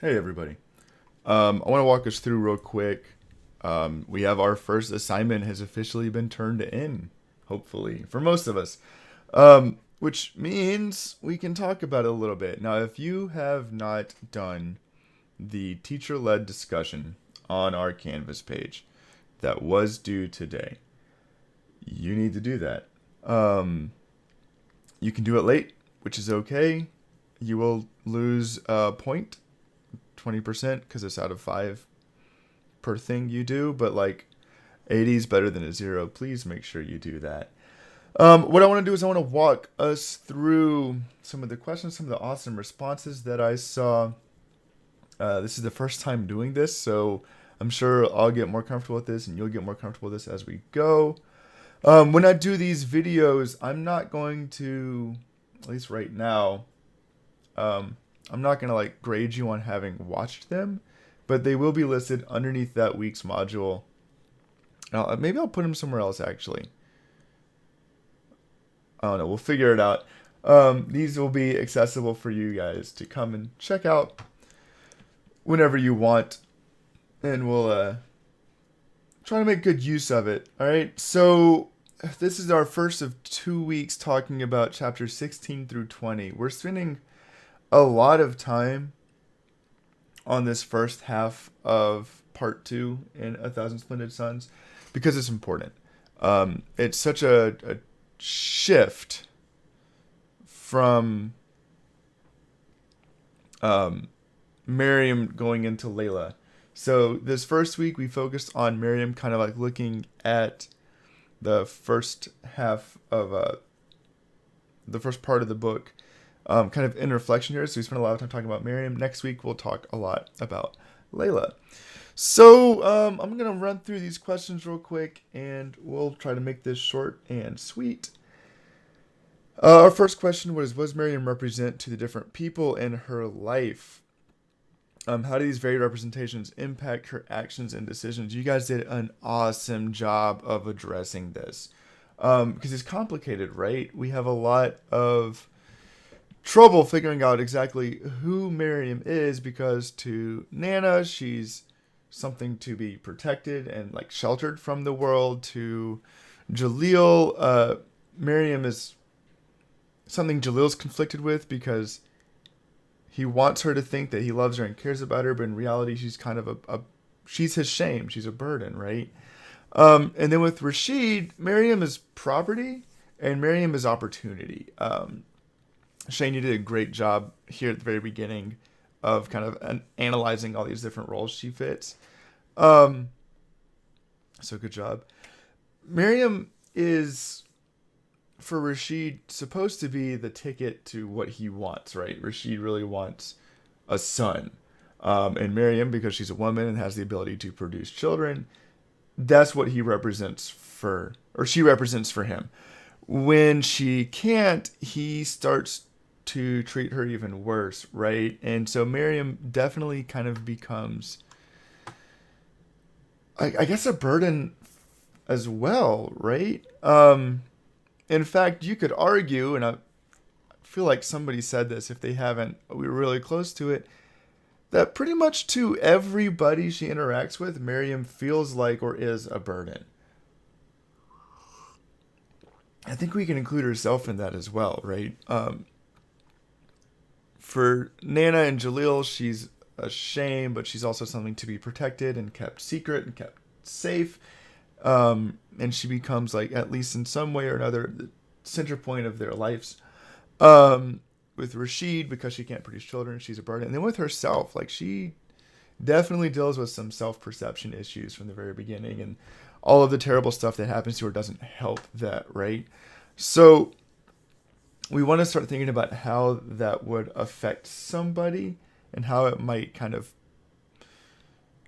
Hey everybody. I want to walk us through real quick. We have our first assignment has officially been turned in, hopefully, for most of us. Which means we can talk about it a little bit. Now, if you have not done the teacher-led discussion on our Canvas page that was due today, you need to do that. You can do it late, which is okay. You will lose a point 20% because it's out of 5 per thing you do, but like 80 is better than a 0. Please make sure you do that. What I want to do is I want to walk us through some of the questions, some of the awesome responses that I saw. This is the first time doing this, so I'm sure I'll get more comfortable with this and you'll get more comfortable with this as we go. When I do these videos, I'm not going to, at least right now, I'm not going to like grade you on having watched them, but they will be listed underneath that week's module. Maybe I'll put them somewhere else actually. I don't know. We'll figure it out. These will be accessible for you guys to come and check out whenever you want, and we'll try to make good use of it. All right. So this is our first of 2 weeks talking about chapters 16 through 20. We're spending a lot of time on this first half of part 2 in A Thousand Splendid Suns because it's important. It's such a shift from Mariam going into Layla. So this first week we focused on Mariam, kind of like looking at the first half of the first part of the book, kind of in reflection here. So we spent a lot of time talking about Mariam. Next week we'll talk a lot about Layla. So I'm going to run through these questions real quick and we'll try to make this short and sweet. Our first question was, what does Mariam represent to the different people in her life? How do these varied representations impact her actions and decisions? You guys did an awesome job of addressing this. Because it's complicated, right? We have a lot of trouble figuring out exactly who Mariam is, because to Nana, she's something to be protected and like sheltered from the world. To Jalil, Mariam is something Jalil's conflicted with because he wants her to think that he loves her and cares about her, but in reality, she's kind of she's his shame. She's a burden, right? And then with Rasheed, Mariam is property and Mariam is opportunity. Shane, you did a great job here at the very beginning of kind of analyzing all these different roles she fits. So good job. Mariam is, for Rasheed, supposed to be the ticket to what he wants, right? Rasheed really wants a son. And Mariam, because she's a woman and has the ability to produce children, that's what he represents for, or she represents for him. When she can't, he starts to treat her even worse, right? And so Mariam definitely kind of becomes, I guess, a burden as well, right? In fact, you could argue, and I feel like somebody said this, if they haven't, we were really close to it, that pretty much to everybody she interacts with, Mariam feels like or is a burden. I think we can include herself in that as well, right? For Nana and Jalil, she's a shame, but she's also something to be protected and kept secret and kept safe. And she becomes, like, at least in some way or another, the center point of their lives. With Rasheed, because she can't produce children, she's a burden. And then with herself, like, she definitely deals with some self-perception issues from the very beginning, and all of the terrible stuff that happens to her doesn't help that, right? So we want to start thinking about how that would affect somebody and how it might kind of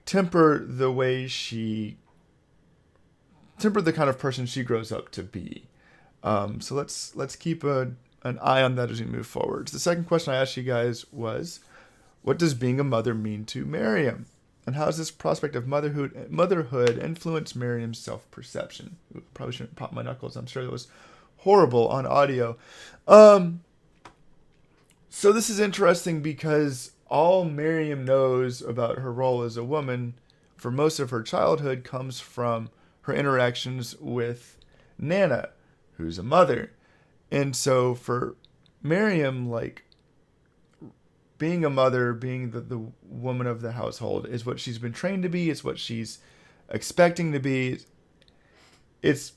temper the kind of person she grows up to be. So let's keep an eye on that as we move forward. So the second question I asked you guys was, what does being a mother mean to Mariam? And how does this prospect of motherhood influence Mariam's self-perception? Probably shouldn't pop my knuckles. I'm sure that was horrible on audio. So this is interesting because all Mariam knows about her role as a woman for most of her childhood comes from her interactions with Nana, who's a mother. And so for Mariam, like, being a mother, being the woman of the household is what she's been trained to be, it's what she's expecting to be. It's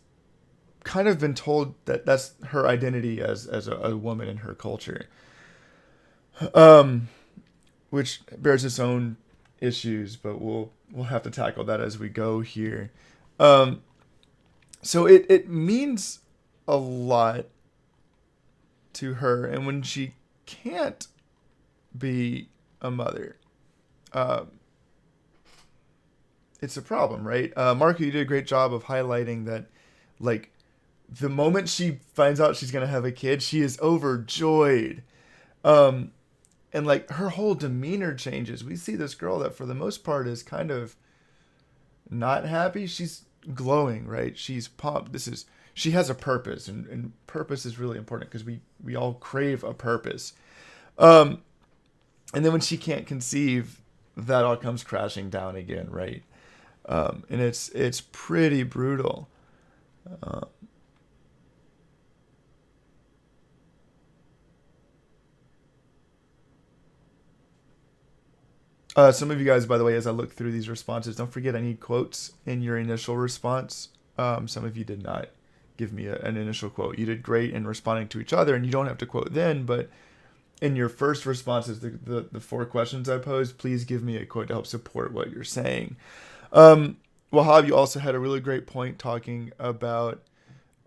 kind of been told that that's her identity as a woman in her culture. Um, which bears its own issues, but we'll have to tackle that as we go here. Um, so it means a lot to her, and when she can't be a mother, um, it's a problem, right? Marco, you did a great job of highlighting that, like, the moment she finds out she's gonna have a kid, she is overjoyed. Um, and like her whole demeanor changes. We see this girl that for the most part is kind of not happy. She's glowing, right? She's pumped. She has a purpose, and purpose is really important because we all crave a purpose. Um, and then when she can't conceive, that all comes crashing down again, right? And it's pretty brutal. Uh, some of you guys, by the way, as I look through these responses, don't forget I need quotes in your initial response. Some of you did not give me an initial quote. You did great in responding to each other, and you don't have to quote then, but in your first responses, the four questions I posed, please give me a quote to help support what you're saying. Um, Wahab, you also had a really great point talking about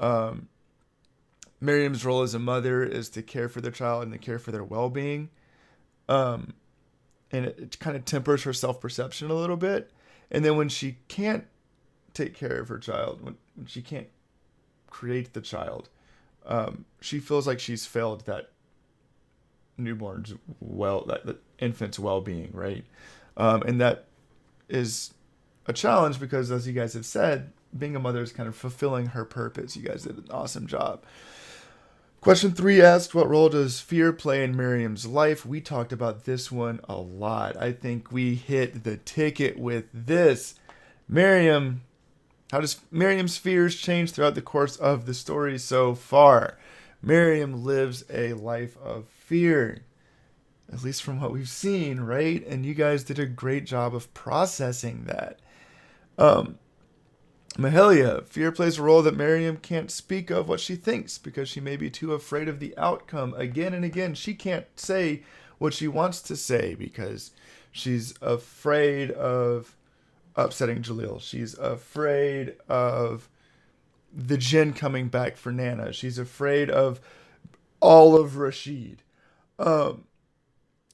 um, Miriam's role as a mother is to care for their child and to care for their well-being. Um, and it kind of tempers her self-perception a little bit. And then when she can't take care of her child, when she can't create the child, she feels like she's failed that newborn's that infant's well-being, right? And that is a challenge because, as you guys have said, being a mother is kind of fulfilling her purpose. You guys did an awesome job. Question 3 asked, what role does fear play in Miriam's life? We talked about this one a lot. I think we hit the ticket with this. Miriam, how does Miriam's fears change throughout the course of the story so far? Miriam lives a life of fear, at least from what we've seen, right? And you guys did a great job of processing that. Um, Mahalia, fear plays a role that Mariam can't speak of what she thinks because she may be too afraid of the outcome. Again and again, she can't say what she wants to say because she's afraid of upsetting Jalil. She's afraid of the Jinn coming back for Nana. She's afraid of all of Rasheed. Um,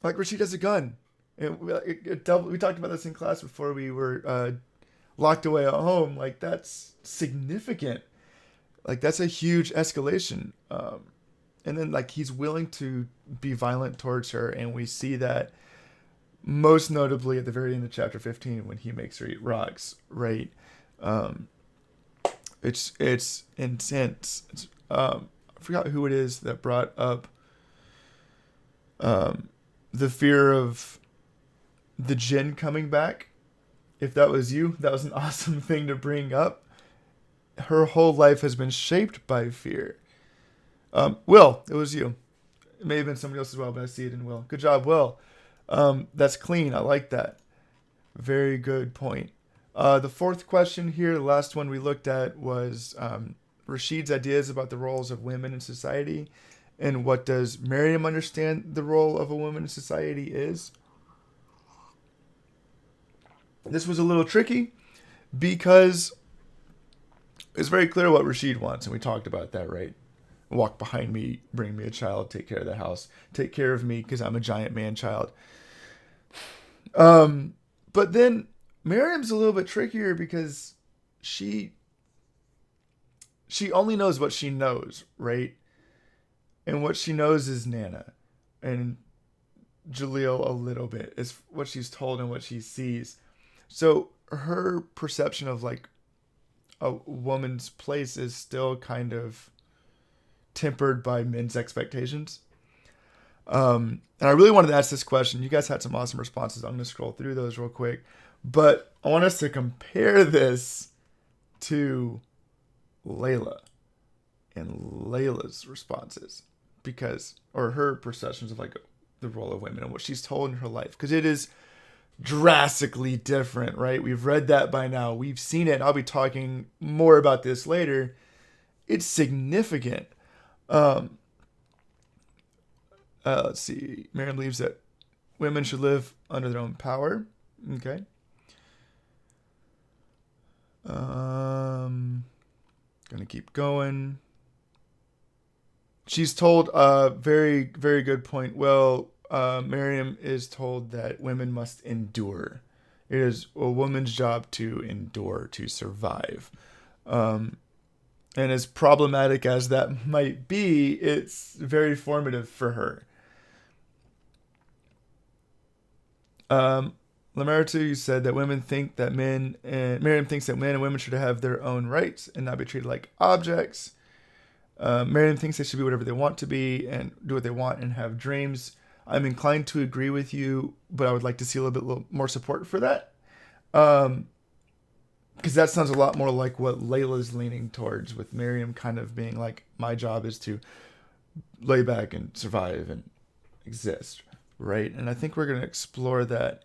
like Rasheed has a gun. We talked about this in class before we were locked away at home. Like, that's significant. Like, that's a huge escalation. And then, like, he's willing to be violent towards her, and we see that most notably at the very end of chapter 15 when he makes her eat rocks, right? Um, it's intense. I forgot who it is that brought up the fear of the Jinn coming back. If that was you, that was an awesome thing to bring up. Her whole life has been shaped by fear. Will, it was you. It may have been somebody else as well, but I see it in Will. Good job, Will. That's clean. I like that. Very good point. The fourth question here, the last one we looked at, was Rasheed's ideas about the roles of women in society and what does Mariam understand the role of a woman in society is. This was a little tricky because it's very clear what Rasheed wants, and we talked about that, right? Walk behind me, bring me a child, take care of the house, take care of me because I'm a giant man child. But then Miriam's a little bit trickier because she only knows what she knows, right? And what she knows is Nana and Jalil a little bit is what she's told and what she sees. So her perception of like a woman's place is still kind of tempered by men's expectations. And I really wanted to ask this question. You guys had some awesome responses. I'm going to scroll through those real quick. But I want us to compare this to Layla and Layla's responses, or her perceptions of like the role of women and what she's told in her life, because it is drastically different, right? We've read that by now. We've seen it. I'll be talking more about this later. It's significant. Let's see. Mariam believes that women should live under their own power. Okay. Gonna keep going. She's told a very, very good point. Well, Mariam is told that women must endure. It is a woman's job to endure, to survive. And as problematic as that might be, it's very formative for her. Lamartu said that women think that Mariam thinks that men and women should have their own rights and not be treated like objects. Mariam thinks they should be whatever they want to be and do what they want and have dreams. I'm inclined to agree with you, but I would like to see a little bit more support for that. Because that sounds a lot more like what Layla's leaning towards, with Mariam kind of being like, my job is to lay back and survive and exist, right? And I think we're going to explore that.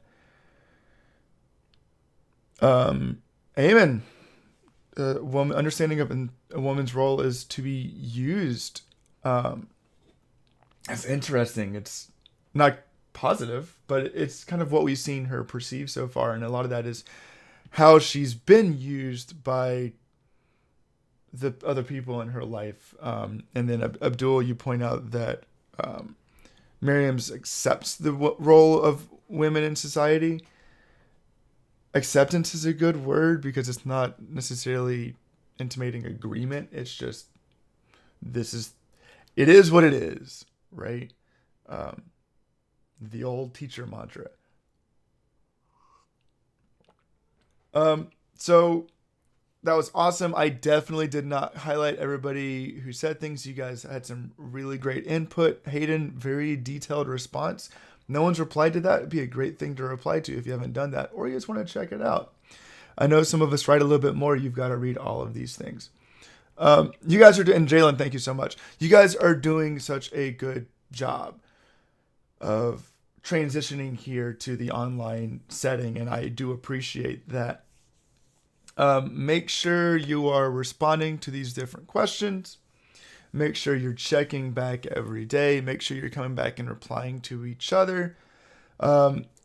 Amen. Understanding of a woman's role is to be used. That's interesting. It's not positive, but it's kind of what we've seen her perceive so far, and a lot of that is how she's been used by the other people in her life. And then Abdul, you point out that Mariam's accepts the role of women in society. Acceptance is a good word because it's not necessarily intimating agreement. It's just, it is what it is, right? The old teacher mantra. So that was awesome. I definitely did not highlight everybody who said things. You guys had some really great input. Hayden, very detailed response. No one's replied to that. It'd be a great thing to reply to if you haven't done that, or you just want to check it out. I know some of us write a little bit more. You've got to read all of these things. You guys are doing, Jalen, thank you so much. You guys are doing such a good job of transitioning here to the online setting, and I do appreciate that. Make sure you are responding to these different questions. Make sure you're checking back every day. Make sure you're coming back and replying to each other.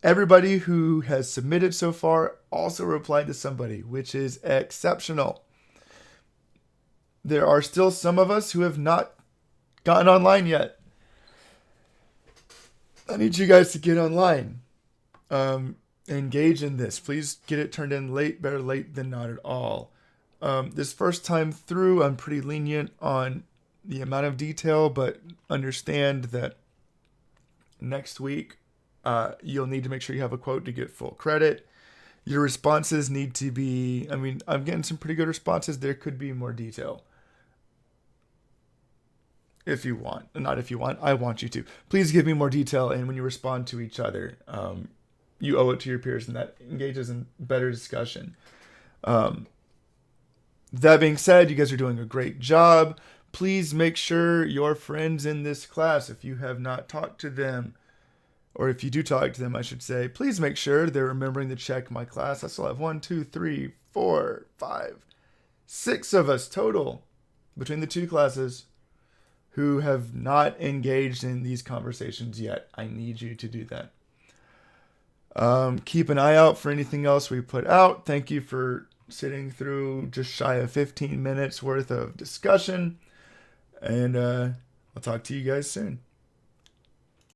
Everybody who has submitted so far also replied to somebody, which is exceptional. There are still some of us who have not gotten online yet. I need you guys to get online. Engage in this. Please get it turned in late. Better late than not at all. This first time through, I'm pretty lenient on the amount of detail, but understand that next week you'll need to make sure you have a quote to get full credit. Your responses need to be, I'm getting some pretty good responses. There could be more detail. If you want. Not if you want. I want you to. Please give me more detail, and when you respond to each other, you owe it to your peers, and that engages in better discussion. That being said, you guys are doing a great job. Please make sure your friends in this class, if you have not talked to them, or if you do talk to them, I should say, please make sure they're remembering to check my class. I still have 1, 2, 3, 4, 5, 6 of us total between the two classes who have not engaged in these conversations yet. I need you to do that. Keep an eye out for anything else we put out. Thank you for sitting through just shy of 15 minutes worth of discussion. And I'll talk to you guys soon.